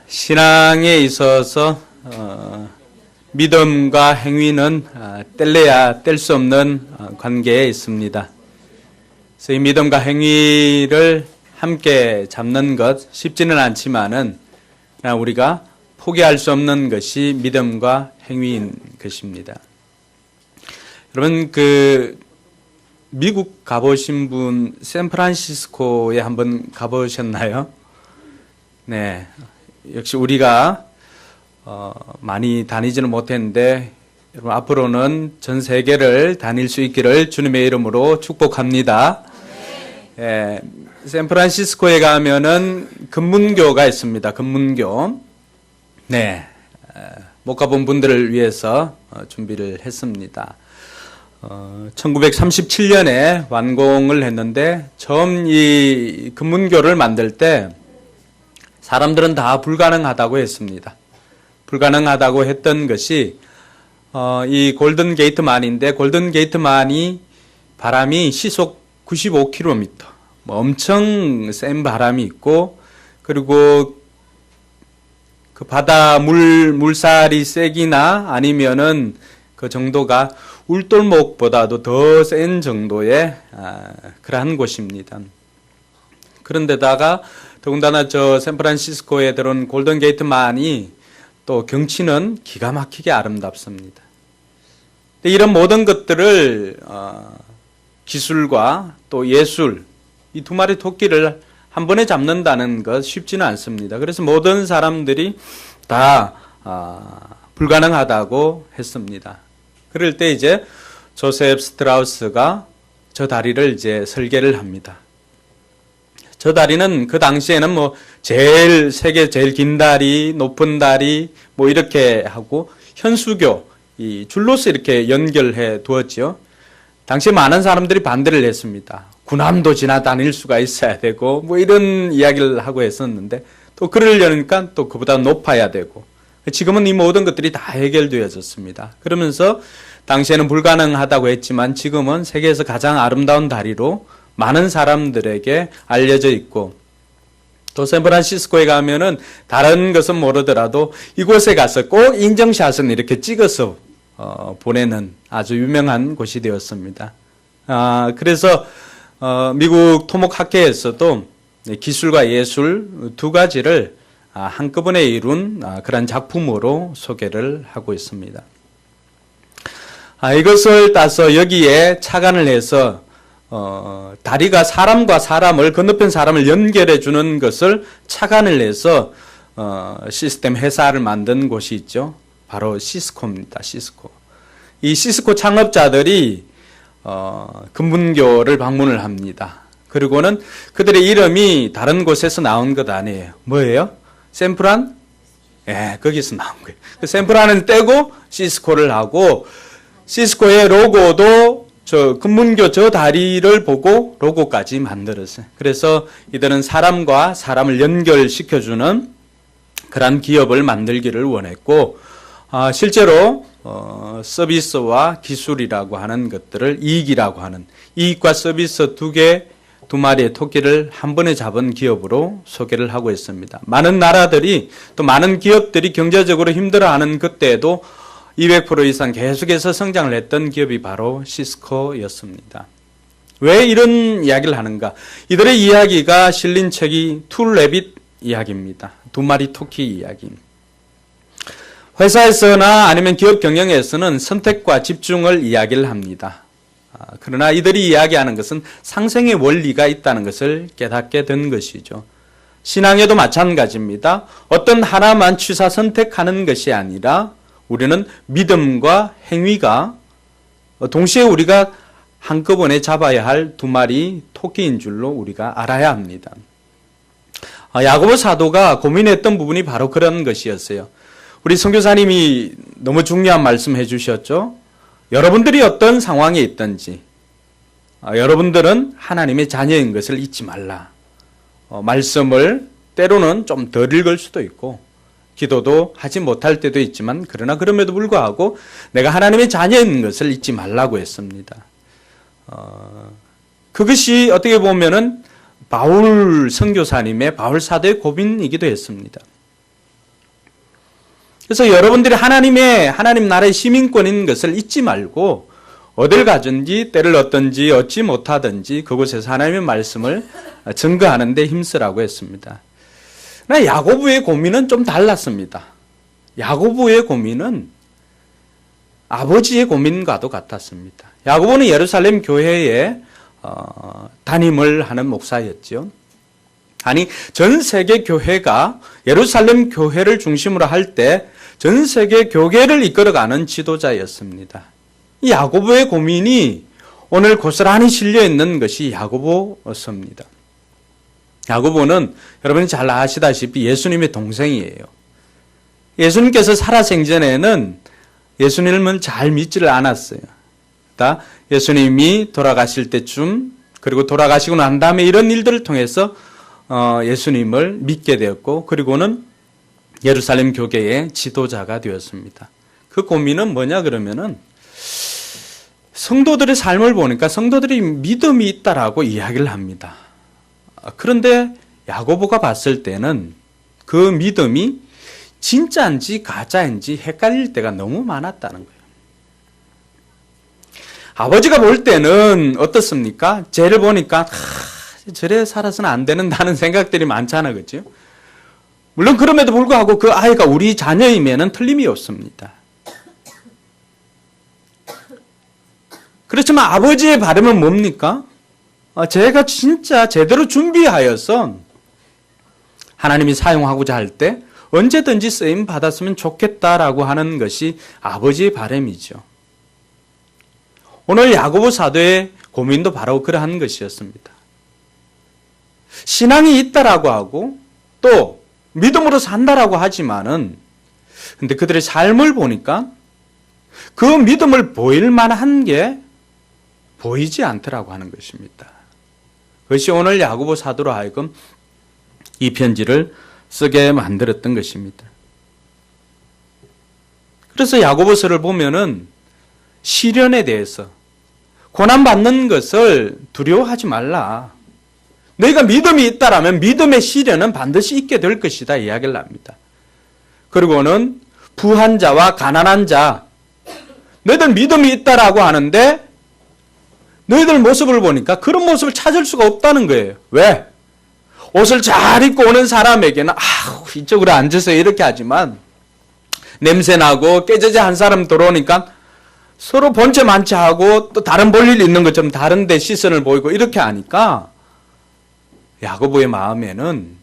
신앙에 있어서 믿음과 행위는 뗄래야 뗄 수 없는 관계에 있습니다. 그래서 이 믿음과 행위를 함께 잡는 것 쉽지는 않지만은 우리가 포기할 수 없는 것이 믿음과 행위인 것입니다. 여러분, 미국 가보신 분 샌프란시스코에 한번 가보셨나요? 네, 역시 우리가 많이 다니지는 못했는데 여러분 앞으로는 전 세계를 다닐 수 있기를 주님의 이름으로 축복합니다. 샌프란시스코에 가면은 금문교가 있습니다. 금문교. 네, 못 가본 분들을 위해서 준비를 했습니다. 1937년에 완공을 했는데 처음 이 금문교를 만들 때 사람들은 다 불가능하다고 했습니다. 불가능하다고 했던 것이 이 골든 게이트만인데 골든 게이트만이 바람이 시속 95km, 엄청 센 바람이 있고 그리고 그 바다 물살이 세기나 아니면은 그 정도가 울돌목보다도 더 센 정도의 그러한 곳입니다. 그런데다가 더군다나 저 샌프란시스코에 들어온 골든 게이트만이 또 경치는 기가 막히게 아름답습니다. 이런 모든 것들을 기술과 또 예술, 이 두 마리 토끼를 한 번에 잡는다는 것 쉽지는 않습니다. 그래서 모든 사람들이 다 불가능하다고 했습니다. 그럴 때 이제 조셉 스트라우스가 저 다리를 이제 설계를 합니다. 저 다리는 그 당시에는 세계 제일 긴 다리, 높은 다리, 이렇게 하고, 현수교, 이 줄로서 이렇게 연결해 두었지요. 당시에 많은 사람들이 반대를 했습니다. 군함도 지나다닐 수가 있어야 되고, 이런 이야기를 하고 했었는데, 또 그러려니까 또 그보다 높아야 되고, 지금은 이 모든 것들이 다 해결되어졌습니다. 그러면서 당시에는 불가능하다고 했지만 지금은 세계에서 가장 아름다운 다리로 많은 사람들에게 알려져 있고 또 샌프란시스코에 가면은 다른 것은 모르더라도 이곳에 가서 꼭 인증샷은 이렇게 찍어서 보내는 아주 유명한 곳이 되었습니다. 그래서 미국 토목학회에서도 기술과 예술 두 가지를 한꺼번에 이룬 그런 작품으로 소개를 하고 있습니다. 이것을 따서 여기에 착안을 해서 다리가 사람과 사람을 건너편 사람을 연결해 주는 것을 착안을 해서 시스템 회사를 만든 곳이 있죠. 바로 시스코입니다. 시스코. 이 시스코 창업자들이 금문교를 방문을 합니다. 그리고는 그들의 이름이 다른 곳에서 나온 것 아니에요. 뭐예요? 샌프란? 거기서 나온 거예요. 샌프란을 떼고 시스코를 하고 시스코의 로고도 저 금문교 저 다리를 보고 로고까지 만들었어요. 그래서 이들은 사람과 사람을 연결시켜주는 그런 기업을 만들기를 원했고 실제로 서비스와 기술이라고 하는 것들을 이익이라고 하는 이익과 서비스 두 마리의 토끼를 한 번에 잡은 기업으로 소개를 하고 있습니다. 많은 나라들이 또 많은 기업들이 경제적으로 힘들어하는 그때에도 200% 이상 계속해서 성장을 했던 기업이 바로 시스코였습니다. 왜 이런 이야기를 하는가? 이들의 이야기가 실린 책이 투 레빗 이야기입니다. 두 마리 토끼 이야기. 회사에서나 아니면 기업 경영에서는 선택과 집중을 이야기를 합니다. 그러나 이들이 이야기하는 것은 상생의 원리가 있다는 것을 깨닫게 된 것이죠. 신앙에도 마찬가지입니다. 어떤 하나만 취사 선택하는 것이 아니라 우리는 믿음과 행위가 동시에 우리가 한꺼번에 잡아야 할 두 마리 토끼인 줄로 우리가 알아야 합니다. 야고보 사도가 고민했던 부분이 바로 그런 것이었어요. 우리 선교사님이 너무 중요한 말씀 해주셨죠. 여러분들이 어떤 상황에 있든지 여러분들은 하나님의 자녀인 것을 잊지 말라. 말씀을 때로는 좀 덜 읽을 수도 있고 기도도 하지 못할 때도 있지만 그러나 그럼에도 불구하고 내가 하나님의 자녀인 것을 잊지 말라고 했습니다. 그것이 어떻게 보면은 바울 선교사님의 바울 사도의 고민이기도 했습니다. 그래서 여러분들이 하나님 나라의 시민권인 것을 잊지 말고 어딜 가든지 때를 얻든지 얻지 못하든지 그곳에서 하나님의 말씀을 증거하는 데 힘쓰라고 했습니다. 그러나 야고보의 고민은 좀 달랐습니다. 야고보의 고민은 아버지의 고민과도 같았습니다. 야고보는 예루살렘 교회에 담임을 하는 목사였죠. 아니, 전 세계 교회가 예루살렘 교회를 중심으로 할 때 전 세계 교회를 이끌어가는 지도자였습니다. 이 야고보의 고민이 오늘 고스란히 실려 있는 것이 야고보서입니다. 야고보는 여러분이 잘 아시다시피 예수님의 동생이에요. 예수님께서 살아생전에는 예수님을 잘 믿지를 않았어요. 예수님이 돌아가실 때쯤, 그리고 돌아가시고 난 다음에 이런 일들을 통해서 예수님을 믿게 되었고, 그리고는 예루살렘 교계의 지도자가 되었습니다. 그 고민은 뭐냐 그러면은 성도들의 삶을 보니까 성도들이 믿음이 있다라고 이야기를 합니다. 그런데 야고보가 봤을 때는 그 믿음이 진짜인지 가짜인지 헷갈릴 때가 너무 많았다는 거예요. 아버지가 볼 때는 어떻습니까? 쟤를 보니까 저래 살아서는 안 된다는 생각들이 많잖아, 그렇죠? 물론 그럼에도 불구하고 그 아이가 우리 자녀이면은 틀림이 없습니다. 그렇지만 아버지의 바람은 뭡니까? 제가 진짜 제대로 준비하여서 하나님이 사용하고자 할 때 언제든지 쓰임 받았으면 좋겠다라고 하는 것이 아버지의 바람이죠. 오늘 야고보 사도의 고민도 바로 그러한 것이었습니다. 신앙이 있다라고 하고 또 믿음으로 산다라고 하지만은 근데 그들의 삶을 보니까 그 믿음을 보일 만한 게 보이지 않더라고 하는 것입니다. 그것이 오늘 야고보 사도로 하여금 이 편지를 쓰게 만들었던 것입니다. 그래서 야고보서를 보면은 시련에 대해서 고난받는 것을 두려워하지 말라. 너희가 믿음이 있다라면 믿음의 시련은 반드시 있게 될 것이다 이야기를 합니다. 그리고는 부한 자와 가난한 자, 너희들 믿음이 있다라고 하는데 너희들 모습을 보니까 그런 모습을 찾을 수가 없다는 거예요. 왜? 옷을 잘 입고 오는 사람에게는 이쪽으로 앉으세요 이렇게 하지만 냄새나고 깨져져 한 사람 들어오니까 서로 본체 만취하고 또 다른 볼일 있는 것처럼 다른 데 시선을 보이고 이렇게 하니까 야고보의 마음에는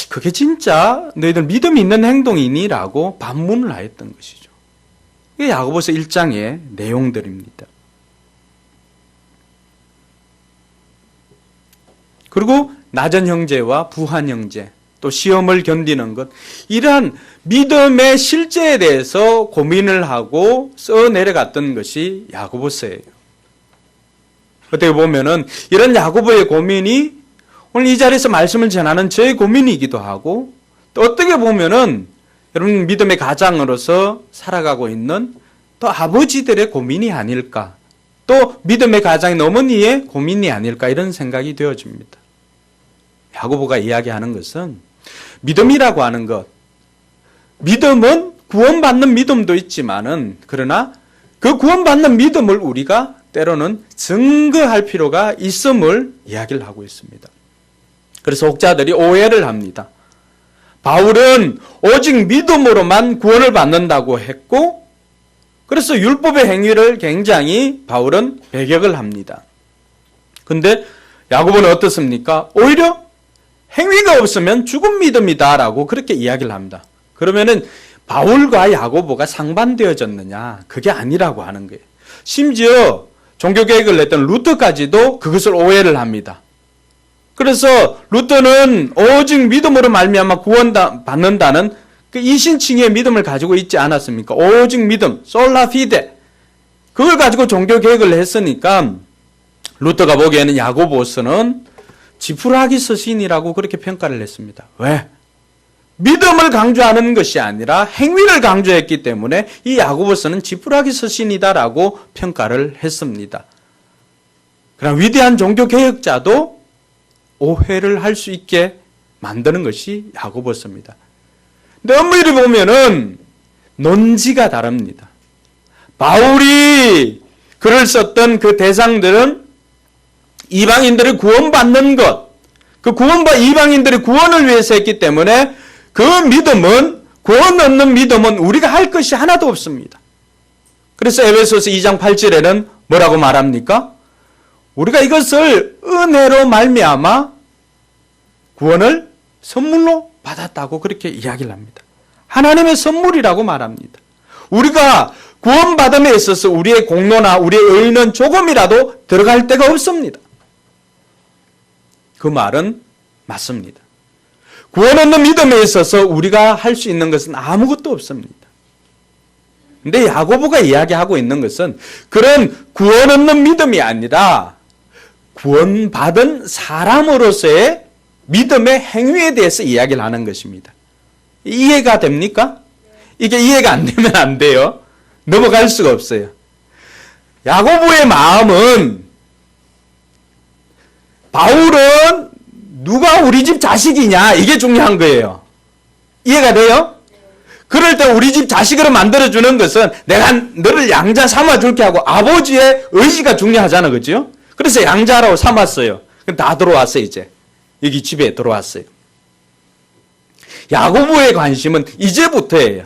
그게 진짜 너희들 믿음이 있는 행동이니? 라고 반문을 하였던 것이죠. 이게 야고보서 1장의 내용들입니다. 그리고 낮은 형제와 부한 형제, 또 시험을 견디는 것, 이러한 믿음의 실제에 대해서 고민을 하고 써내려갔던 것이 야고보서예요. 어떻게 보면은 이런 야고보의 고민이 오늘 이 자리에서 말씀을 전하는 저의 고민이기도 하고 또 어떻게 보면은 여러분 믿음의 가장으로서 살아가고 있는 또 아버지들의 고민이 아닐까, 또 믿음의 가장인 어머니의 고민이 아닐까 이런 생각이 되어집니다. 야고보가 이야기하는 것은 믿음이라고 하는 것, 믿음은 구원받는 믿음도 있지만은 그러나 그 구원받는 믿음을 우리가 때로는 증거할 필요가 있음을 이야기를 하고 있습니다. 그래서 혹자들이 오해를 합니다. 바울은 오직 믿음으로만 구원을 받는다고 했고 그래서 율법의 행위를 굉장히 바울은 배격을 합니다. 근데 야고보는 어떻습니까? 오히려 행위가 없으면 죽은 믿음이다라고 그렇게 이야기를 합니다. 그러면은 바울과 야고보가 상반되어졌느냐? 그게 아니라고 하는 거예요. 심지어 종교개혁을 냈던 루터까지도 그것을 오해를 합니다. 그래서 루터는 오직 믿음으로 말미암아 구원받는다는 그 이신칭의 믿음을 가지고 있지 않았습니까? 오직 믿음, 솔라 피데, 그걸 가지고 종교개혁을 했으니까 루터가 보기에는 야고보서는 지푸라기 서신이라고 그렇게 평가를 했습니다. 왜? 믿음을 강조하는 것이 아니라 행위를 강조했기 때문에 이 야고보서는 지푸라기 서신이다라고 평가를 했습니다. 그럼 위대한 종교개혁자도 오해를 할 수 있게 만드는 것이 야고보서입니다. 근데 엄밀히 보면은 논지가 다릅니다. 바울이 글을 썼던 그 대상들은 이방인들을 구원받는 것, 이방인들의 구원을 위해서 했기 때문에 그 믿음은, 구원 얻는 믿음은 우리가 할 것이 하나도 없습니다. 그래서 에베소서 2장 8절에는 뭐라고 말합니까? 우리가 이것을 은혜로 말미암아 구원을 선물로 받았다고 그렇게 이야기를 합니다. 하나님의 선물이라고 말합니다. 우리가 구원받음에 있어서 우리의 공로나 우리의 의는 조금이라도 들어갈 데가 없습니다. 그 말은 맞습니다. 구원 얻는 믿음에 있어서 우리가 할 수 있는 것은 아무것도 없습니다. 근데 야고보가 이야기하고 있는 것은 그런 구원 얻는 믿음이 아니라 구원받은 사람으로서의 믿음의 행위에 대해서 이야기를 하는 것입니다. 이해가 됩니까? 이게 이해가 안 되면 안 돼요. 넘어갈 수가 없어요. 야고보의 마음은 바울은 누가 우리 집 자식이냐 이게 중요한 거예요. 이해가 돼요? 그럴 때 우리 집 자식으로 만들어주는 것은 내가 너를 양자 삼아줄게 하고 아버지의 의지가 중요하잖아. 그죠? 그래서 양자라고 삼았어요. 다 들어왔어요. 이제 여기 집에 들어왔어요. 야고보의 관심은 이제부터예요.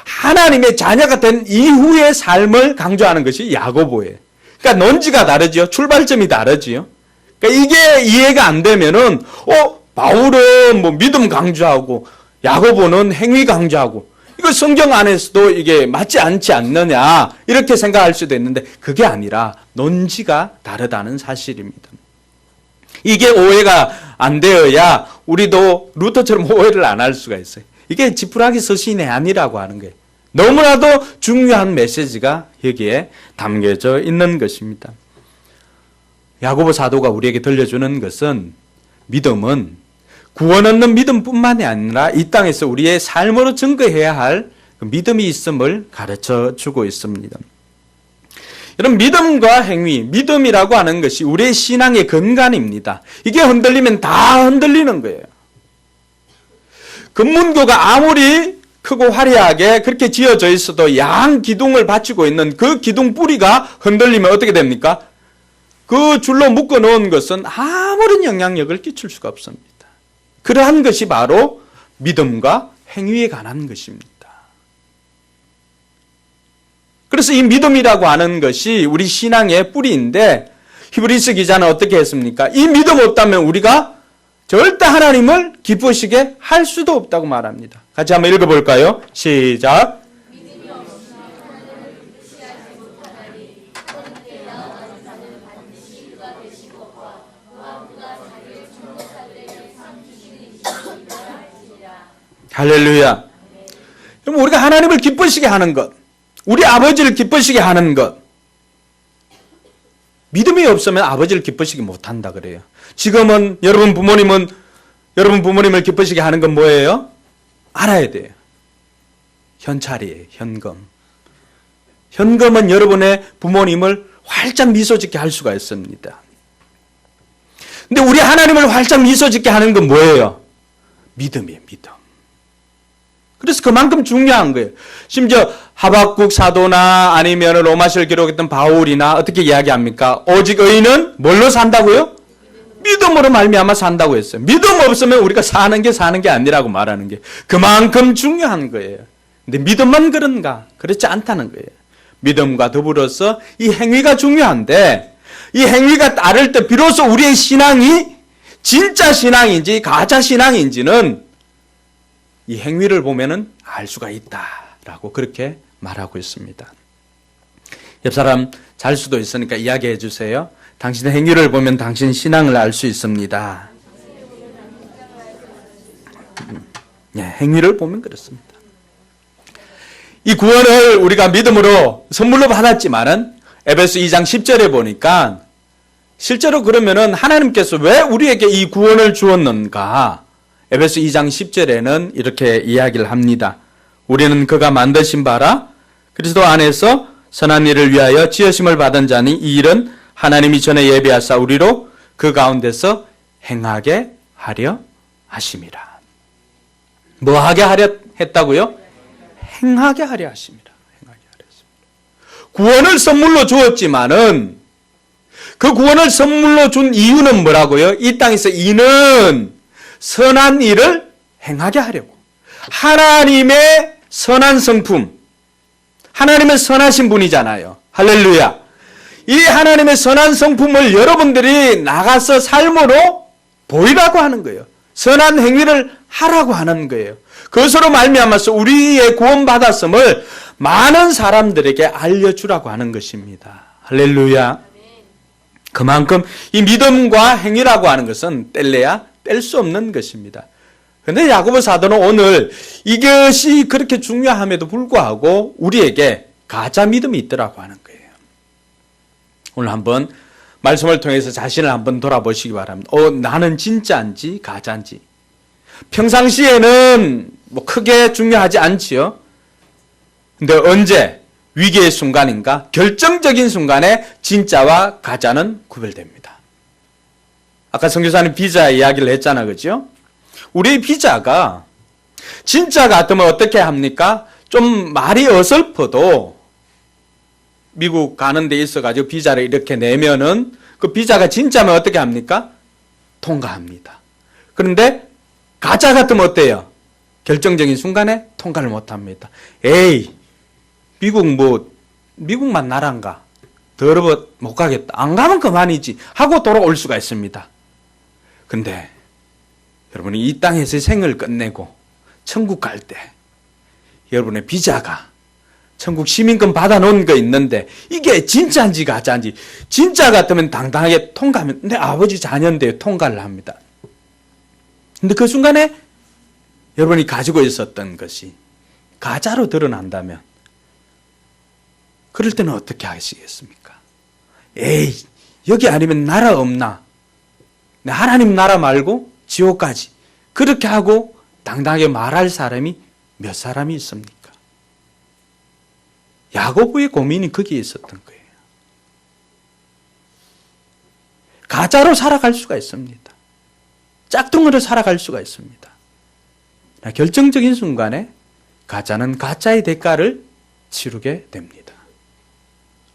하나님의 자녀가 된 이후의 삶을 강조하는 것이 야고보예요. 그러니까 논지가 다르죠. 출발점이 다르죠. 그러니까 이게 이해가 안 되면은 바울은 뭐 믿음 강조하고 야고보는 행위 강조하고 이거 성경 안에서도 이게 맞지 않지 않느냐 이렇게 생각할 수도 있는데 그게 아니라 논지가 다르다는 사실입니다. 이게 오해가 안 되어야 우리도 루터처럼 오해를 안 할 수가 있어요. 이게 지푸라기 서신이 아니라고 하는 거예요. 너무나도 중요한 메시지가 여기에 담겨져 있는 것입니다. 야고보 사도가 우리에게 들려주는 것은 믿음은 구원 얻는 믿음뿐만이 아니라 이 땅에서 우리의 삶으로 증거해야 할 그 믿음이 있음을 가르쳐 주고 있습니다. 여러분, 믿음과 행위, 믿음이라고 하는 것이 우리의 신앙의 근간입니다. 이게 흔들리면 다 흔들리는 거예요. 금문교가 아무리 크고 화려하게 그렇게 지어져 있어도 양 기둥을 받치고 있는 그 기둥 뿌리가 흔들리면 어떻게 됩니까? 그 줄로 묶어 놓은 것은 아무런 영향력을 끼칠 수가 없습니다. 그러한 것이 바로 믿음과 행위에 관한 것입니다. 그래서 이 믿음이라고 하는 것이 우리 신앙의 뿌리인데 히브리서 기자는 어떻게 했습니까? 이 믿음 없다면 우리가 절대 하나님을 기쁘시게 할 수도 없다고 말합니다. 같이 한번 읽어볼까요? 시작. 할렐루야. 그럼 우리가 하나님을 기쁘시게 하는 것, 우리 아버지를 기쁘시게 하는 것, 믿음이 없으면 아버지를 기쁘시게 못한다 그래요. 지금은 여러분 부모님을 기쁘시게 하는 건 뭐예요? 알아야 돼요. 현찰이에요. 현금. 현금은 여러분의 부모님을 활짝 미소 짓게 할 수가 있습니다. 근데 우리 하나님을 활짝 미소 짓게 하는 건 뭐예요? 믿음이에요. 믿음. 그래서 그만큼 중요한 거예요. 심지어 하박국 사도나 아니면 로마서를 기록했던 바울이나 어떻게 이야기합니까? 오직 의인은 뭘로 산다고요? 믿음으로 말미암아 산다고 했어요. 믿음 없으면 우리가 사는 게 아니라고 말하는 게 그만큼 중요한 거예요. 근데 믿음만 그런가? 그렇지 않다는 거예요. 믿음과 더불어서 이 행위가 중요한데 이 행위가 따를 때 비로소 우리의 신앙이 진짜 신앙인지 가짜 신앙인지는 이 행위를 보면은 알 수가 있다라고 그렇게 말하고 있습니다. 옆 사람 잘 수도 있으니까 이야기해 주세요. 당신의 행위를 보면 당신 신앙을 알 수 있습니다. 행위를 보면 그렇습니다. 이 구원을 우리가 믿음으로 선물로 받았지만은 에베소 2장 10절에 보니까 실제로 그러면은 하나님께서 왜 우리에게 이 구원을 주었는가? 에베소 2장 10절에는 이렇게 이야기를 합니다. 우리는 그가 만드신 바라 그리스도 안에서 선한 일을 위하여 지으심을 받은 자니 이 일은 하나님이 전에 예비하사 우리로 그 가운데서 행하게 하려 하심이라. 뭐 하게 하려 했다고요? 행하게 하려 하십니다. 행하게 하려 하십니다. 구원을 선물로 주었지만은 그 구원을 선물로 준 이유는 뭐라고요? 이 땅에서 이는 선한 일을 행하게 하려고. 하나님의 선한 성품, 하나님은 선하신 분이잖아요. 할렐루야. 이 하나님의 선한 성품을 여러분들이 나가서 삶으로 보이라고 하는 거예요. 선한 행위를 하라고 하는 거예요. 그것으로 말미암아서 우리의 구원받았음을 많은 사람들에게 알려주라고 하는 것입니다. 할렐루야. 그만큼 이 믿음과 행위라고 하는 것은 뗄래야 뗄 수 없는 것입니다. 그런데 야고보 사도는 오늘 이것이 그렇게 중요함에도 불구하고 우리에게 가짜 믿음이 있더라고 하는 거예요. 오늘 한번 말씀을 통해서 자신을 한번 돌아보시기 바랍니다. 나는 진짜인지 가짜인지. 평상시에는 뭐 크게 중요하지 않지요. 근데 언제 위기의 순간인가 결정적인 순간에 진짜와 가짜는 구별됩니다. 아까 선교사님 비자 이야기를 했잖아, 그죠? 우리 비자가 진짜 같으면 어떻게 합니까? 좀 말이 어설퍼도 미국 가는 데 있어가지고 비자를 이렇게 내면은 그 비자가 진짜면 어떻게 합니까? 통과합니다. 그런데 가짜 같으면 어때요? 결정적인 순간에 통과를 못합니다. 에이, 미국만 나란가? 더러워 못 가겠다. 안 가면 그만이지 하고 돌아올 수가 있습니다. 근데 여러분이 이 땅에서 생을 끝내고 천국 갈 때 여러분의 비자가 천국 시민권 받아놓은 거 있는데 이게 진짜인지 가짜인지, 진짜 같으면 당당하게 통과하면 내 아버지 자녀인데 통과를 합니다. 근데 그 순간에 여러분이 가지고 있었던 것이 가짜로 드러난다면 그럴 때는 어떻게 하시겠습니까? 에이, 여기 아니면 나라 없나? 하나님 나라 말고 지옥까지. 그렇게 하고 당당하게 말할 사람이 몇 사람이 있습니까? 야고보의 고민이 거기에 있었던 거예요. 가짜로 살아갈 수가 있습니다. 짝퉁으로 살아갈 수가 있습니다. 결정적인 순간에 가짜는 가짜의 대가를 치르게 됩니다.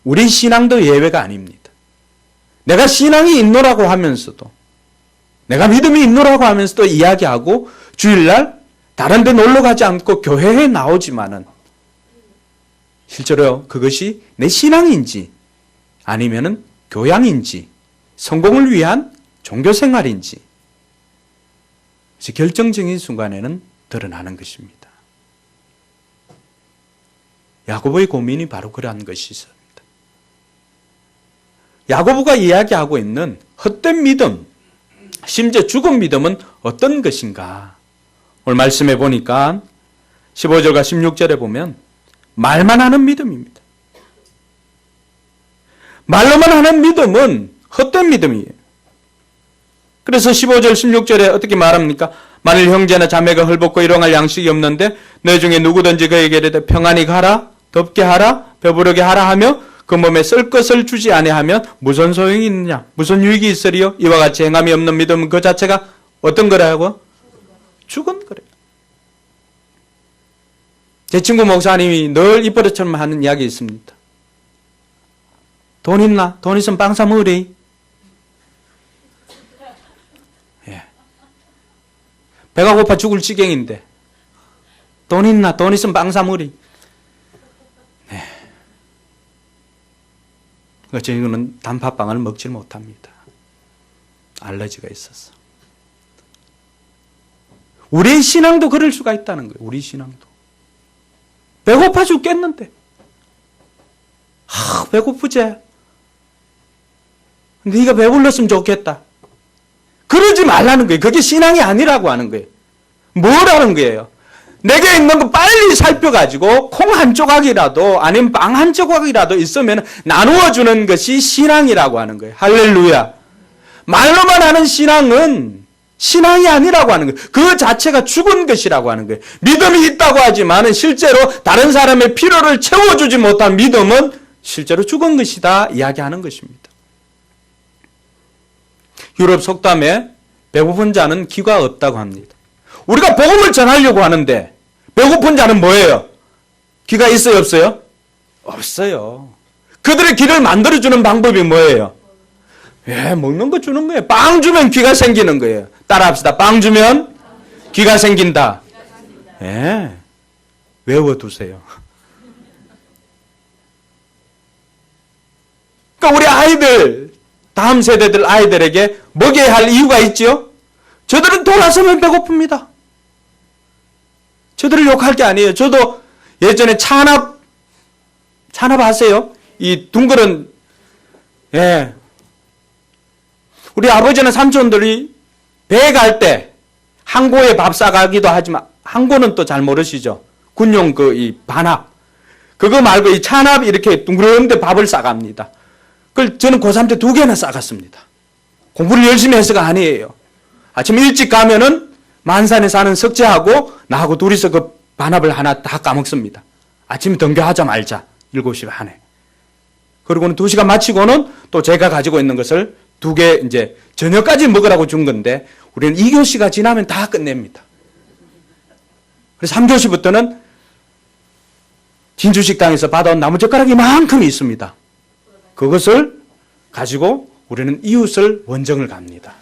우리 신앙도 예외가 아닙니다. 내가 신앙이 있노라고 하면서도, 내가 믿음이 있노라고 하면서도 이야기하고 주일날 다른 데 놀러 가지 않고 교회에 나오지만은 실제로 그것이 내 신앙인지 아니면은 교양인지 성공을 위한 종교생활인지 결정적인 순간에는 드러나는 것입니다. 야고보의 고민이 바로 그러한 것이 있습니다. 야고보가 이야기하고 있는 헛된 믿음, 심지어 죽은 믿음은 어떤 것인가? 오늘 말씀해 보니까 15절과 16절에 보면 말만 하는 믿음입니다. 말로만 하는 믿음은 헛된 믿음이에요. 그래서 15절, 16절에 어떻게 말합니까? 만일 형제나 자매가 헐벗고 일용할 양식이 없는데 너 중에 누구든지 그에게 이르되 평안히 가라, 덥게 하라, 배부르게 하라 하며 그 몸에 쓸 것을 주지 아니하면 무슨 소용이 있느냐? 무슨 유익이 있으리요? 이와 같이 행함이 없는 믿음은 그 자체가 어떤 거라고? 죽은 거래요. 제 친구 목사님이 늘 입버릇처럼 하는 이야기 있습니다. 돈 있나? 돈 있으면 빵 사 먹으래. 예. 배가 고파 죽을 지경인데 돈 있나? 돈 있으면 빵 사 먹으래. 네. 그러니까 저희는 단팥빵을 먹지 못합니다. 알러지가 있어서. 우리의 신앙도 그럴 수가 있다는 거예요. 우리 신앙도. 배고파 죽겠는데. 배고프지? 네가 배불렀으면 좋겠다. 그러지 말라는 거예요. 그게 신앙이 아니라고 하는 거예요. 뭐라는 거예요? 내게 있는 거 빨리 살펴가지고 콩 한 조각이라도 아니면 빵 한 조각이라도 있으면 나누어 주는 것이 신앙이라고 하는 거예요. 할렐루야. 말로만 하는 신앙은 신앙이 아니라고 하는 거예요. 그 자체가 죽은 것이라고 하는 거예요. 믿음이 있다고 하지만 실제로 다른 사람의 필요를 채워주지 못한 믿음은 실제로 죽은 것이다 이야기하는 것입니다. 유럽 속담에 배고픈 자는 기가 없다고 합니다. 우리가 복음을 전하려고 하는데 배고픈 자는 뭐예요? 귀가 있어요, 없어요? 없어요. 그들의 귀를 만들어주는 방법이 뭐예요? 예, 먹는 거 주는 거예요. 빵 주면 귀가 생기는 거예요. 따라합시다. 빵 주면 귀가 생긴다. 예, 외워두세요. 그러니까 우리 아이들, 다음 세대들 아이들에게 먹여야 할 이유가 있죠? 저들은 돌아서면 배고픕니다. 저들을 욕할 게 아니에요. 저도 예전에 찬압 아세요? 이 둥그런, 예. 우리 아버지나 삼촌들이 배 갈 때 항구에 밥 싸가기도 하지만, 항구는 또 잘 모르시죠? 군용 이 반합. 그거 말고 이 찬압 이렇게 둥그런데 밥을 싸갑니다. 그걸 저는 고3 때 2개나 싸갔습니다. 공부를 열심히 해서가 아니에요. 아침 일찍 가면은 만산에 사는 석재하고 나하고 둘이서 그 반합을 하나 다 까먹습니다. 아침에 등교하자 말자. 7시 반에. 그리고는 2시간 마치고는 또 제가 가지고 있는 것을 2개 이제 저녁까지 먹으라고 준 건데 우리는 2교시가 지나면 다 끝냅니다. 그래서 3교시부터는 진주식당에서 받아온 나무젓가락이 만큼이 있습니다. 그것을 가지고 우리는 이웃을 원정을 갑니다.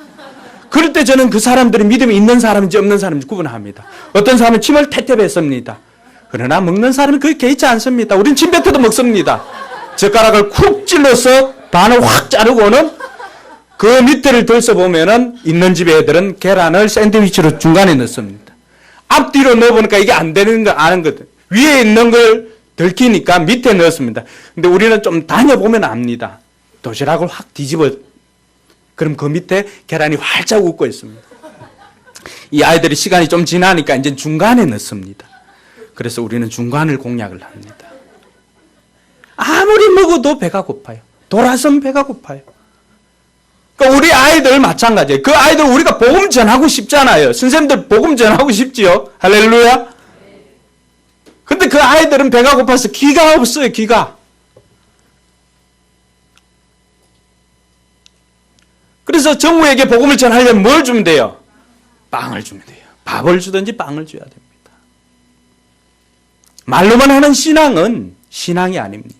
그럴 때 저는 그 사람들이 믿음이 있는 사람인지 없는 사람인지 구분합니다. 어떤 사람은 침을 태태 뱉습니다. 그러나 먹는 사람은 그게 개의치 않습니다. 우린 침 뱉어도 먹습니다. 젓가락을 쿡 찔러서 반을 확 자르고는 그 밑에를 들써보면은 있는 집 애들은 계란을 샌드위치로 중간에 넣습니다. 앞뒤로 넣어보니까 이게 안 되는 거 아는 거든. 위에 있는 걸 들키니까 밑에 넣었습니다. 근데 우리는 좀 다녀보면 압니다. 도시락을 확 뒤집어. 그럼 그 밑에 계란이 활짝 웃고 있습니다. 이 아이들이 시간이 좀 지나니까 이제 중간에 넣습니다. 그래서 우리는 중간을 공략을 합니다. 아무리 먹어도 배가 고파요. 돌아서면 배가 고파요. 그러니까 우리 아이들 마찬가지예요. 그 아이들 우리가 복음 전하고 싶잖아요. 선생님들 복음 전하고 싶지요. 할렐루야. 근데 그 아이들은 배가 고파서 귀가 없어요. 귀가. 그래서 정우에게 복음을 전하려면 뭘 주면 돼요? 빵을 주면 돼요. 밥을 주든지 빵을 줘야 됩니다. 말로만 하는 신앙은 신앙이 아닙니다.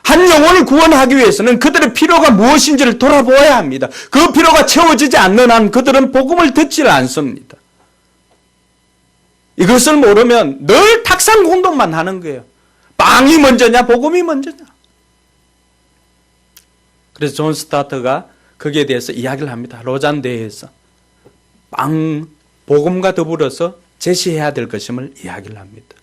한 영혼을 구원하기 위해서는 그들의 필요가 무엇인지를 돌아보아야 합니다. 그 필요가 채워지지 않는 한 그들은 복음을 듣지를 않습니다. 이것을 모르면 늘 탁상 공동만 하는 거예요. 빵이 먼저냐 복음이 먼저냐. 그래서 존 스타트가 거기에 대해서 이야기를 합니다. 로잔 대회에서 복음과 더불어서 제시해야 될 것임을 이야기를 합니다.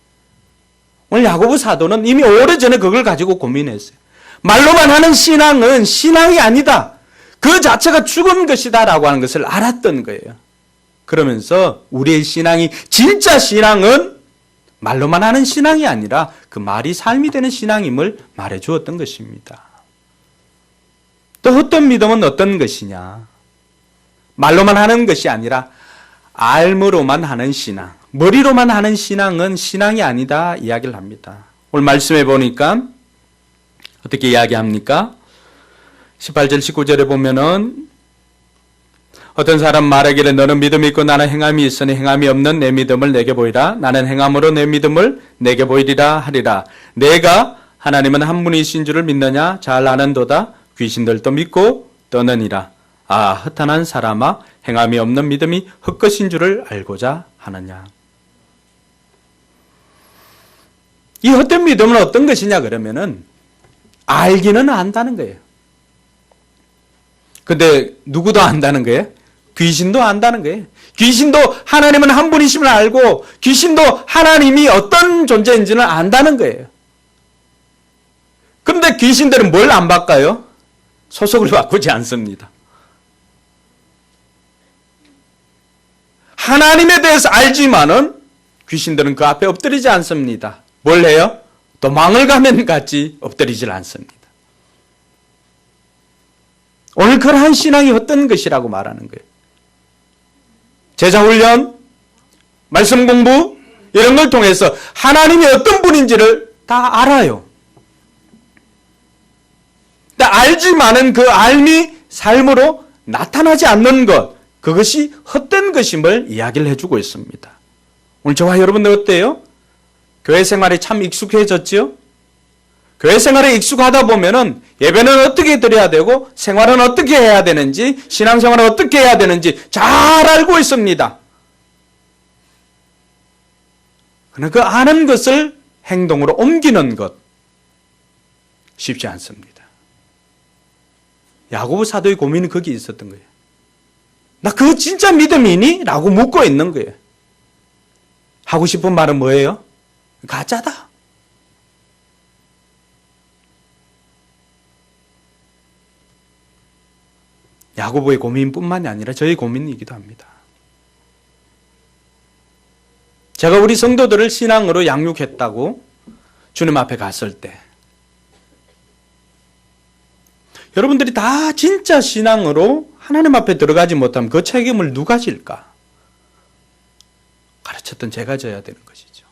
오늘 야고보 사도는 이미 오래전에 그걸 가지고 고민했어요. 말로만 하는 신앙은 신앙이 아니다. 그 자체가 죽은 것이다 라고 하는 것을 알았던 거예요. 그러면서 우리의 신앙이 진짜 신앙은 말로만 하는 신앙이 아니라 그 말이 삶이 되는 신앙임을 말해 주었던 것입니다. 또 어떤 믿음은 어떤 것이냐. 말로만 하는 것이 아니라 알므로만 하는 신앙, 머리로만 하는 신앙은 신앙이 아니다 이야기를 합니다. 오늘 말씀해 보니까 어떻게 이야기합니까? 18절 19절에 보면은 어떤 사람 말하기를 너는 믿음이 있고 나는 행함이 있으니 행함이 없는 내 믿음을 내게 보이라. 나는 행함으로 내 믿음을 내게 보이리라 하리라. 내가 하나님은 한 분이신 줄을 믿느냐? 잘 아는도다. 귀신들도 믿고 떠느니라. 아, 허탄한 사람아, 행함이 없는 믿음이 헛것인 줄을 알고자 하느냐. 이 헛된 믿음은 어떤 것이냐 그러면은 알기는 안다는 거예요. 근데 누구도 안다는 거예요? 귀신도 안다는 거예요. 귀신도 하나님은 한 분이심을 알고 귀신도 하나님이 어떤 존재인지는 안다는 거예요. 그런데 귀신들은 뭘 안 바꿔요? 소속을 바꾸지 않습니다. 하나님에 대해서 알지만은 귀신들은 그 앞에 엎드리지 않습니다. 뭘 해요? 도망을 가면 같이 엎드리질 않습니다. 오늘 그러한 신앙이 어떤 것이라고 말하는 거예요? 제자훈련, 말씀 공부 이런 걸 통해서 하나님이 어떤 분인지를 다 알아요. 알지만은 그 알미 삶으로 나타나지 않는 것, 그것이 헛된 것임을 이야기를 해주고 있습니다. 오늘 저와 여러분들 어때요? 교회 생활에 참 익숙해졌지요? 교회 생활에 익숙하다 보면은 예배는 어떻게 드려야 되고 생활은 어떻게 해야 되는지 신앙생활은 어떻게 해야 되는지 잘 알고 있습니다. 그러나 그 아는 것을 행동으로 옮기는 것 쉽지 않습니다. 야고보 사도의 고민은 거기 있었던 거예요. 나 그거 진짜 믿음이니? 라고 묻고 있는 거예요. 하고 싶은 말은 뭐예요? 가짜다. 야고보의 고민뿐만이 아니라 저의 고민이기도 합니다. 제가 우리 성도들을 신앙으로 양육했다고 주님 앞에 갔을 때 여러분들이 다 진짜 신앙으로 하나님 앞에 들어가지 못하면 그 책임을 누가 질까? 가르쳤던 제가 져야 되는 것이죠.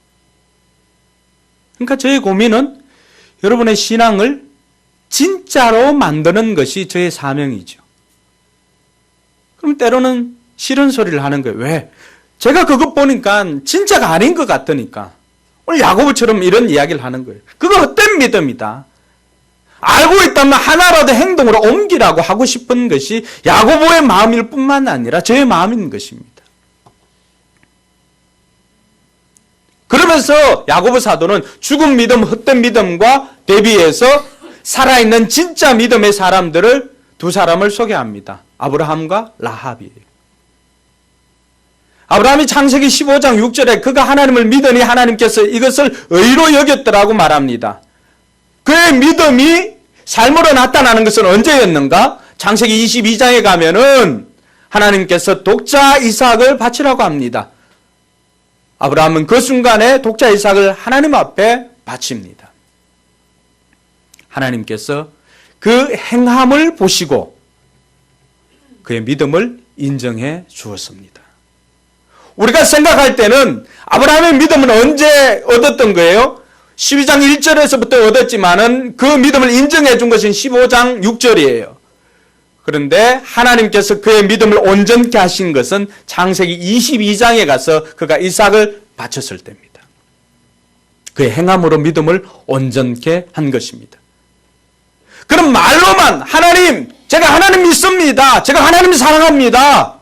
그러니까 저의 고민은 여러분의 신앙을 진짜로 만드는 것이 저의 사명이죠. 그럼 때로는 싫은 소리를 하는 거예요. 왜? 제가 그것 보니까 진짜가 아닌 것 같으니까. 오늘 야고보처럼 이런 이야기를 하는 거예요. 그거 헛된 믿음이다. 알고 있다면 하나라도 행동으로 옮기라고 하고 싶은 것이 야고보의 마음일 뿐만 아니라 저의 마음인 것입니다. 그러면서 야고보 사도는 죽은 믿음, 헛된 믿음과 대비해서 살아있는 진짜 믿음의 사람들을 두 사람을 소개합니다. 아브라함과 라합이에요. 아브라함이 창세기 15장 6절에 그가 하나님을 믿으니 하나님께서 이것을 의로 여겼더라고 말합니다. 그의 믿음이 삶으로 나타나는 것은 언제였는가? 창세기 22장에 가면은 하나님께서 독자 이삭을 바치라고 합니다. 아브라함은 그 순간에 독자 이삭을 하나님 앞에 바칩니다. 하나님께서 그 행함을 보시고 그의 믿음을 인정해 주었습니다. 우리가 생각할 때는 아브라함의 믿음은 언제 얻었던 거예요? 12장 1절에서부터 얻었지만은 그 믿음을 인정해 준 것은 15장 6절이에요. 그런데 하나님께서 그의 믿음을 온전케 하신 것은 창세기 22장에 가서 그가 이삭을 바쳤을 때입니다. 그의 행함으로 믿음을 온전케 한 것입니다. 그럼 말로만 하나님, 제가 하나님 믿습니다. 제가 하나님 사랑합니다.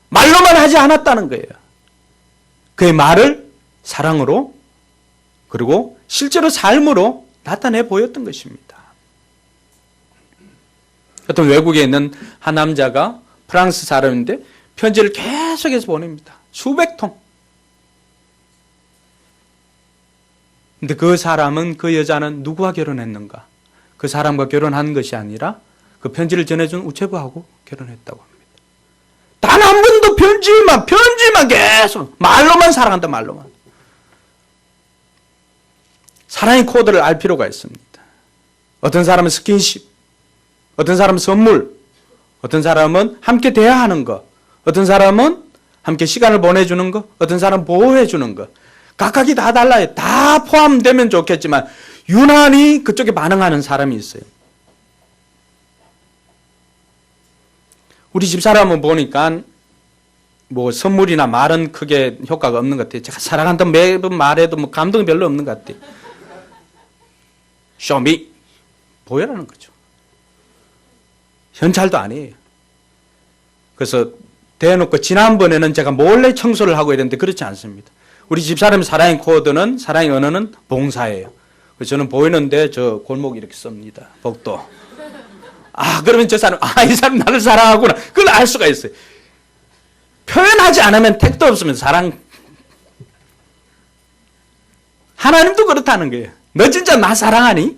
말로만 하지 않았다는 거예요. 그의 말을 사랑으로 그리고 실제로 삶으로 나타내 보였던 것입니다. 어떤 외국에 있는 한 남자가 프랑스 사람인데 편지를 계속해서 보냅니다. 수백 통. 근데 그 사람은, 그 여자는 누구와 결혼했는가? 그 사람과 결혼한 것이 아니라 그 편지를 전해준 우체부하고 결혼했다고 합니다. 단 한 번도 편지만 계속 말로만 사랑한다, 말로만. 사랑의 코드를 알 필요가 있습니다. 어떤 사람은 스킨십, 어떤 사람은 선물, 어떤 사람은 함께 대화하는 것, 어떤 사람은 함께 시간을 보내주는 것, 어떤 사람은 보호해주는 것. 각각이 다 달라요. 다 포함되면 좋겠지만 유난히 그쪽에 반응하는 사람이 있어요. 우리 집사람은 보니까 뭐 선물이나 말은 크게 효과가 없는 것 같아요. 제가 사랑한다는 매번 말해도 뭐 감동이 별로 없는 것 같아요. 쇼미 보여라는 거죠. 현찰도 아니에요. 그래서 대놓고 지난번에는 제가 몰래 청소를 하고 이랬는데 그렇지 않습니다. 우리 집사람의 사랑의 코드는, 사랑의 언어는 봉사예요. 그래서 저는 보이는데 저 골목 이렇게 씁니다. 복도. 그러면 저 사람, 이 사람 나를 사랑하구나. 그걸 알 수가 있어요. 표현하지 않으면 택도 없으면 사랑. 하나님도 그렇다는 거예요. 너 진짜 나 사랑하니?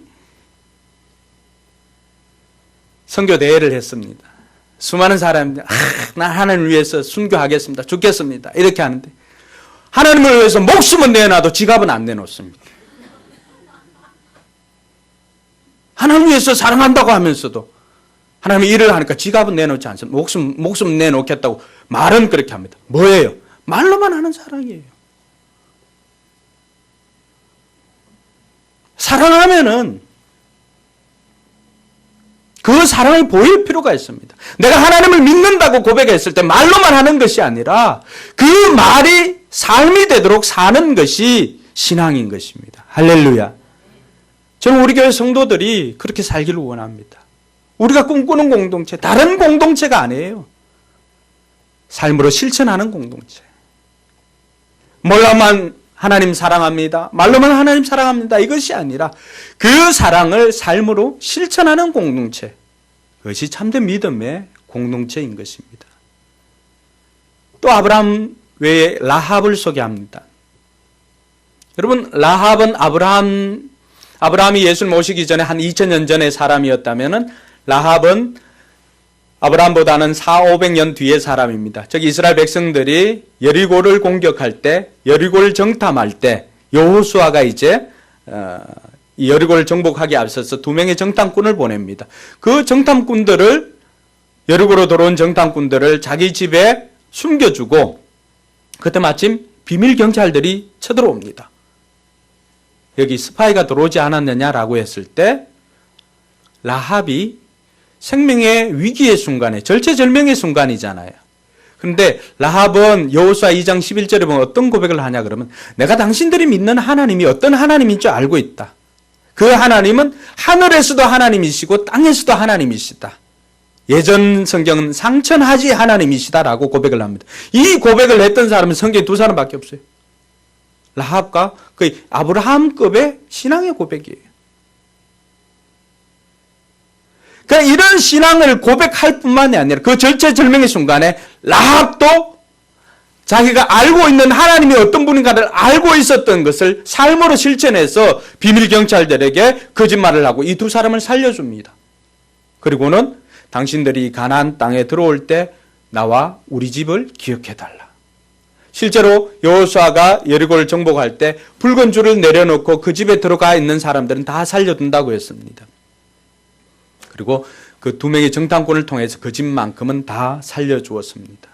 선교 대회를 했습니다. 수많은 사람들이 난 하나님을 위해서 순교하겠습니다. 죽겠습니다. 이렇게 하는데 하나님을 위해서 목숨은 내놔도 지갑은 안 내놓습니다. 하나님을 위해서 사랑한다고 하면서도 하나님이 일을 하니까 지갑은 내놓지 않습니다. 목숨 내놓겠다고 말은 그렇게 합니다. 뭐예요? 말로만 하는 사랑이에요. 사랑하면은 그 사랑이 보일 필요가 있습니다. 내가 하나님을 믿는다고 고백했을 때 말로만 하는 것이 아니라 그 말이 삶이 되도록 사는 것이 신앙인 것입니다. 할렐루야. 저는 우리 교회 성도들이 그렇게 살기를 원합니다. 우리가 꿈꾸는 공동체, 다른 공동체가 아니에요. 삶으로 실천하는 공동체. 말로만 하나님 사랑합니다. 말로만 하나님 사랑합니다. 이것이 아니라 그 사랑을 삶으로 실천하는 공동체. 그것이 참된 믿음의 공동체인 것입니다. 또 아브라함 외에 라합을 소개합니다. 여러분, 라합은 아브라함이 예수를 모시기 전에 한 2000년 전의 사람이었다면 라합은 아브라함보다는 400~500년 뒤의 사람입니다. 즉 이스라엘 백성들이 여리고를 공격할 때, 여리고를 정탐할 때 여호수아가 이제 이 여리고를 정복하기 앞서서 2명의 정탐꾼을 보냅니다. 그 정탐꾼들을, 여리고로 들어온 정탐꾼들을 자기 집에 숨겨주고 그때 마침 비밀 경찰들이 쳐들어옵니다. 여기 스파이가 들어오지 않았느냐라고 했을 때 라합이 생명의 위기의 순간에, 절체절명의 순간이잖아요. 그런데 라합은 여호수아 2장 11절에 보면 어떤 고백을 하냐 그러면 내가 당신들이 믿는 하나님이 어떤 하나님인 줄 알고 있다. 그 하나님은 하늘에서도 하나님이시고 땅에서도 하나님이시다. 예전 성경은 상천하지 하나님이시다라고 고백을 합니다. 이 고백을 했던 사람은 성경에 2사람밖에 없어요. 라합과 거의 아브라함급의 신앙의 고백이에요. 그러니까 이런 신앙을 고백할 뿐만이 아니라 그 절체절명의 순간에 라합도 자기가 알고 있는 하나님이 어떤 분인가를 알고 있었던 것을 삶으로 실천해서 비밀 경찰들에게 거짓말을 하고 이 2사람을 살려줍니다. 그리고는 당신들이 가나안 땅에 들어올 때 나와 우리 집을 기억해달라. 실제로 여호수아가 여리고를 정복할 때 붉은 줄을 내려놓고 그 집에 들어가 있는 사람들은 다 살려둔다고 했습니다. 그리고 그 2명의 정탐꾼을 통해서 그 집만큼은 다 살려주었습니다.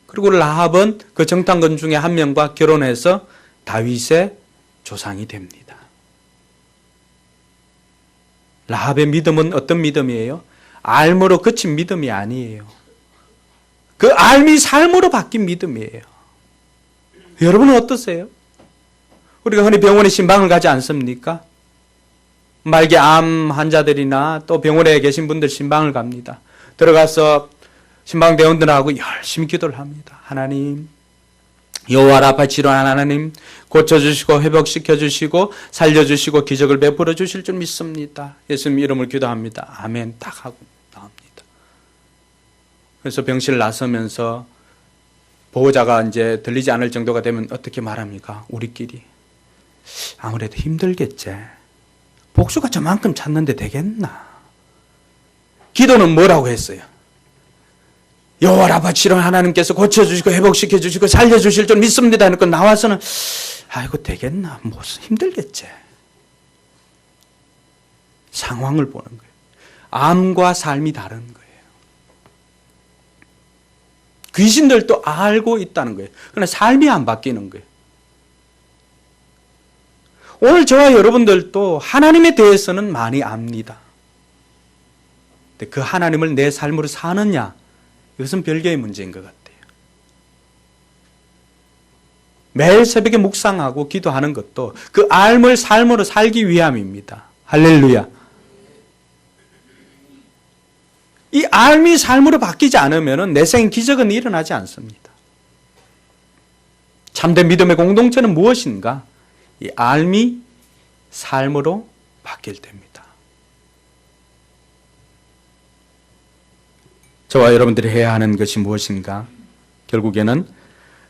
그리고 라합은 그 정탐꾼 중에 한 명과 결혼해서 다윗의 조상이 됩니다. 라합의 믿음은 어떤 믿음이에요? 알므로 그친 믿음이 아니에요. 그 알미 삶으로 바뀐 믿음이에요. 여러분은 어떠세요? 우리가 흔히 병원에 신방을 가지 않습니까? 말기 암 환자들이나 또 병원에 계신 분들 신방을 갑니다. 들어가서 신방 대원들하고 열심히 기도를 합니다. 하나님, 여호와 라파 치료하는 하나님, 고쳐주시고 회복시켜주시고 살려주시고 기적을 베풀어 주실 줄 믿습니다. 예수님 이름을 기도합니다. 아멘 딱 하고 나옵니다. 그래서 병실 나서면서 보호자가 이제 들리지 않을 정도가 되면 어떻게 말합니까? 우리끼리 아무래도 힘들겠지. 복수가 저만큼 찾는데 되겠나? 기도는 뭐라고 했어요? 여호와 라파 치료하는 하나님께서 고쳐주시고 회복시켜주시고 살려주실 줄 믿습니다. 그러니까 나와서는 아이고 되겠나? 무슨 힘들겠지. 상황을 보는 거예요. 암과 삶이 다른 거예요. 귀신들도 알고 있다는 거예요. 그러나 삶이 안 바뀌는 거예요. 오늘 저와 여러분들도 하나님에 대해서는 많이 압니다. 근데 그 하나님을 내 삶으로 사느냐? 이것은 별개의 문제인 것 같아요. 매일 새벽에 묵상하고 기도하는 것도 그 알을 삶으로 살기 위함입니다. 할렐루야. 이 알미 삶으로 바뀌지 않으면 내 생에 기적은 일어나지 않습니다. 참된 믿음의 공동체는 무엇인가? 이 알미 삶으로 바뀔 때입니다. 저와 여러분들이 해야 하는 것이 무엇인가? 결국에는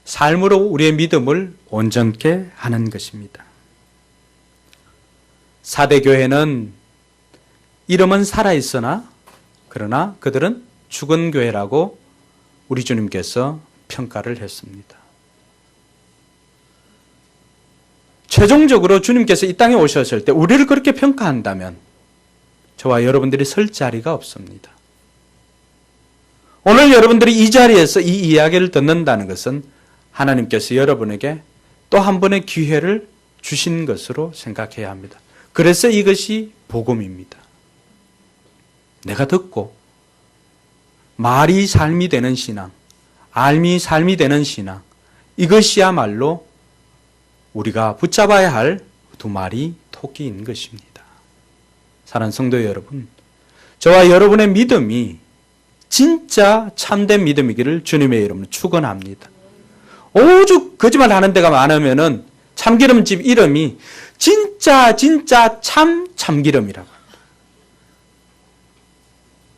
삶으로 우리의 믿음을 온전케 하는 것입니다. 4대 교회는 이름은 살아있으나 그러나 그들은 죽은 교회라고 우리 주님께서 평가를 했습니다. 최종적으로 주님께서 이 땅에 오셨을 때 우리를 그렇게 평가한다면 저와 여러분들이 설 자리가 없습니다. 오늘 여러분들이 이 자리에서 이 이야기를 듣는다는 것은 하나님께서 여러분에게 또 한 번의 기회를 주신 것으로 생각해야 합니다. 그래서 이것이 복음입니다. 내가 듣고 말이 삶이 되는 신앙, 알미 삶이 되는 신앙, 이것이야말로 우리가 붙잡아야 할 두 마리 토끼인 것입니다. 사랑하는 성도 여러분, 저와 여러분의 믿음이 진짜 참된 믿음이기를 주님의 이름으로 축원합니다. 오죽 거짓말 하는 데가 많으면은 참기름집 이름이 진짜 참기름이라고 합니다.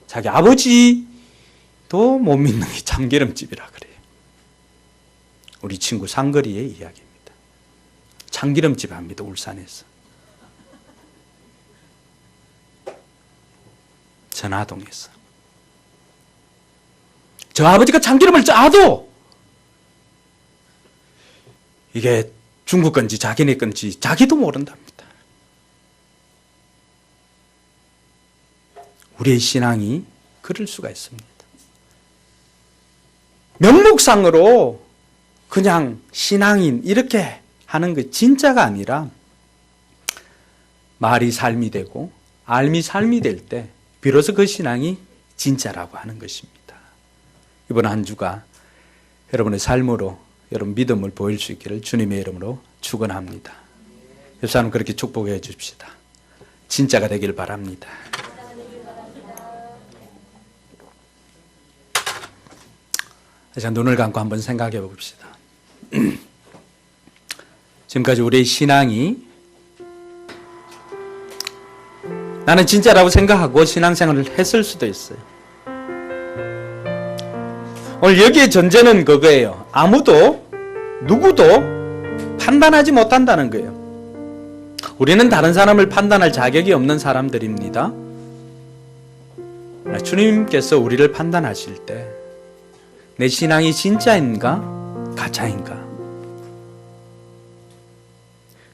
자기 아버지도 못 믿는 게 참기름집이라 그래요. 우리 친구 상거리의 이야기입니다. 참기름집 합니다. 울산에서. 전화동에서. 저 아버지가 참기름을 짜도 이게 중국 건지 자기네 건지 자기도 모른답니다. 우리의 신앙이 그럴 수가 있습니다. 명목상으로 그냥 신앙인 이렇게 하는 게 진짜가 아니라 말이 삶이 되고 알미 삶이 될 때 비로소 그 신앙이 진짜라고 하는 것입니다. 이번 한 주가 여러분의 삶으로 여러분 믿음을 보일 수 있기를 주님의 이름으로 축원합니다. 옆 사람 그렇게 축복해 주십시다. 진짜가 되길 바랍니다. 자, 눈을 감고 한번 생각해 봅시다. 지금까지 우리의 신앙이 나는 진짜라고 생각하고 신앙생활을 했을 수도 있어요. 오늘 여기에 전제는 그거예요. 누구도 판단하지 못한다는 거예요. 우리는 다른 사람을 판단할 자격이 없는 사람들입니다. 주님께서 우리를 판단하실 때 내 신앙이 진짜인가 가짜인가,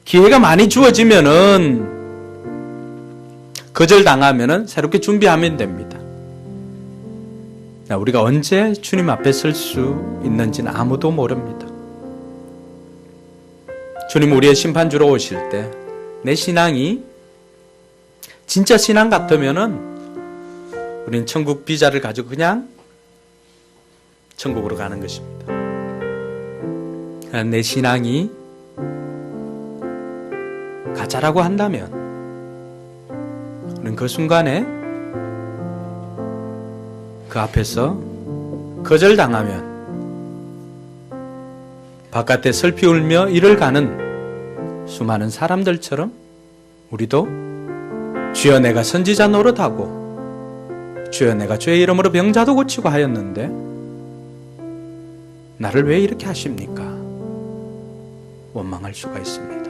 기회가 많이 주어지면은 거절당하면은 새롭게 준비하면 됩니다. 우리가 언제 주님 앞에 설 수 있는지는 아무도 모릅니다. 주님 우리의 심판주로 오실 때 내 신앙이 진짜 신앙 같으면은 우리는 천국 비자를 가지고 그냥 천국으로 가는 것입니다. 내 신앙이 가짜라고 한다면 우리는 그 순간에 그 앞에서 거절당하면 바깥에 슬피 울며 이를 가는 수많은 사람들처럼 우리도 주여 내가 선지자 노릇하고 주여 내가 주의 이름으로 병자도 고치고 하였는데 나를 왜 이렇게 하십니까? 원망할 수가 있습니다.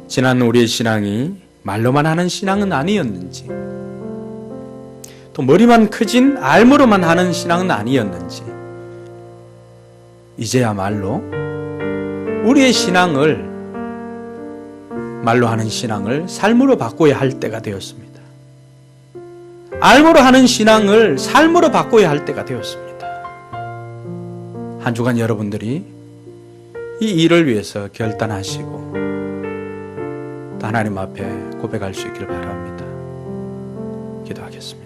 지난 우리의 신앙이 말로만 하는 신앙은 아니었는지, 또 머리만 커진 알므로만 하는 신앙은 아니었는지, 이제야말로 우리의 신앙을, 말로 하는 신앙을 삶으로 바꿔야 할 때가 되었습니다. 알므로 하는 신앙을 삶으로 바꿔야 할 때가 되었습니다. 한 주간 여러분들이 이 일을 위해서 결단하시고 하나님 앞에 고백할 수 있기를 바랍니다. 기도하겠습니다.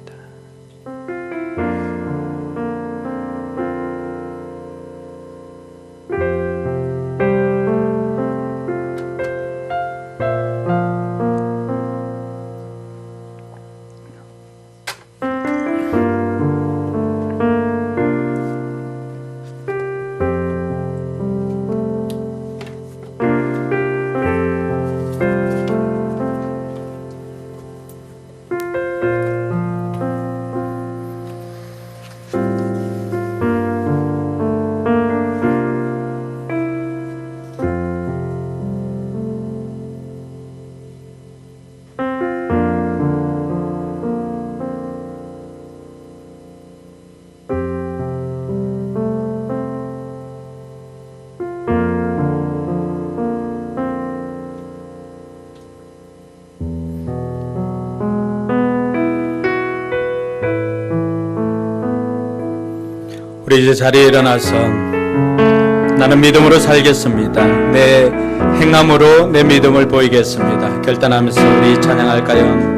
우리 이제 자리에 일어나서 나는 믿음으로 살겠습니다. 내 행함으로 내 믿음을 보이겠습니다. 결단하면서 우리 찬양할까요?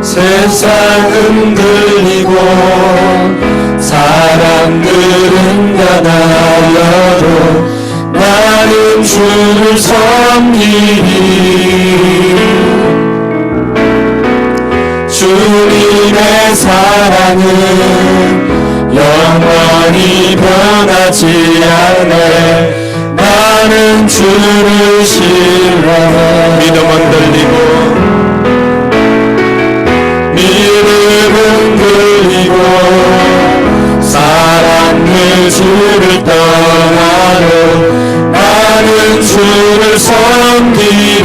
세상 흔들리고 사람들은 영원히 변하지 않네. 나는 주를 신뢰해. 믿음은 들리고 믿음은 들리고 사랑의 주를 떠나도 나는 주를 섬기리.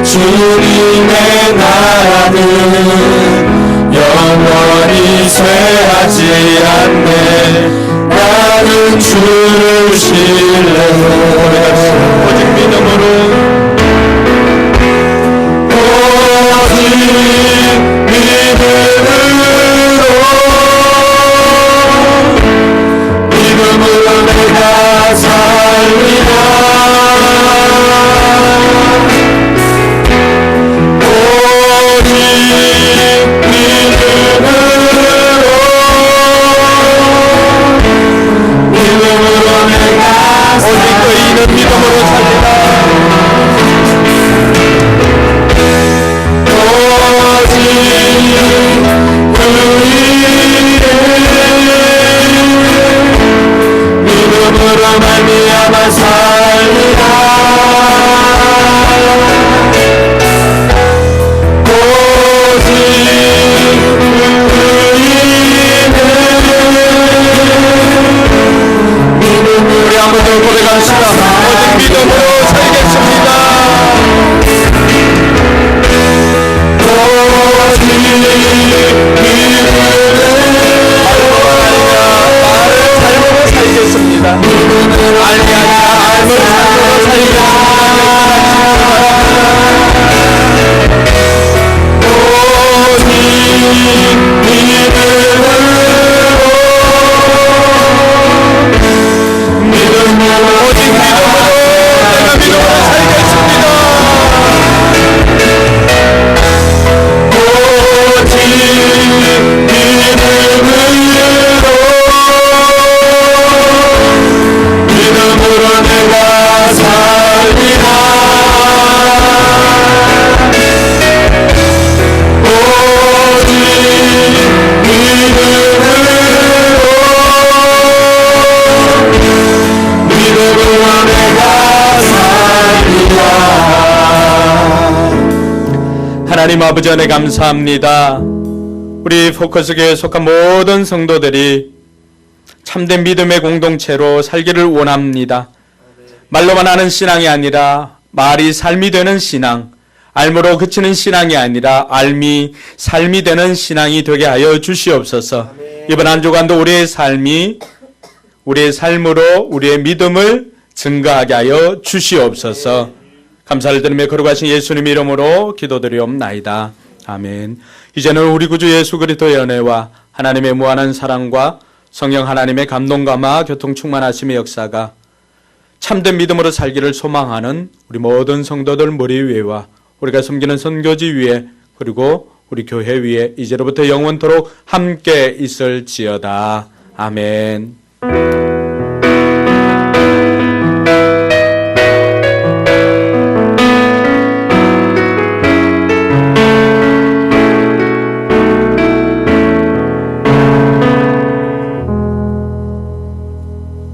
주님의 나라는 영원히 쇠하지 않네. 나는 주를 신뢰해. 오직 믿음으로 믿음으로 내가 살리라. 오직 믿음으로 내가 오직 의인은 믿음으로 살리라. 믿음으로 말미암아 살리라. 오직 우리 한번 더 고백합시다. 오직 믿음으로 살겠습니다. 살겠습니다. 알게 하시라. 삶을 삶으로 살겠습니다. 오직 믿음으로 내가 믿음으로 살겠습니다. 믿음으로 내가 살리라. 오직 믿음으로 내가 살리라. 하나님 아버지 은혜 감사합니다. 우리 포커스교회에 속한 모든 성도들이 참된 믿음의 공동체로 살기를 원합니다. 말로만 하는 신앙이 아니라 말이 삶이 되는 신앙, 알므로 그치는 신앙이 아니라 알미 삶이 되는 신앙이 되게 하여 주시옵소서. 이번 한 주간도 우리의 삶이 우리의 삶으로 우리의 믿음을 증가하게 하여 주시옵소서. 감사를 드리며 거룩하신 예수님 이름으로 기도드리옵나이다. 아멘. 이제는 우리 구주 예수 그리스도의 은혜와 하나님의 무한한 사랑과 성령 하나님의 감동감화 교통 충만하심의 역사가 참된 믿음으로 살기를 소망하는 우리 모든 성도들 머리 위에와 우리가 섬기는 선교지 위에 그리고 우리 교회 위에 이제로부터 영원토록 함께 있을지어다. 아멘.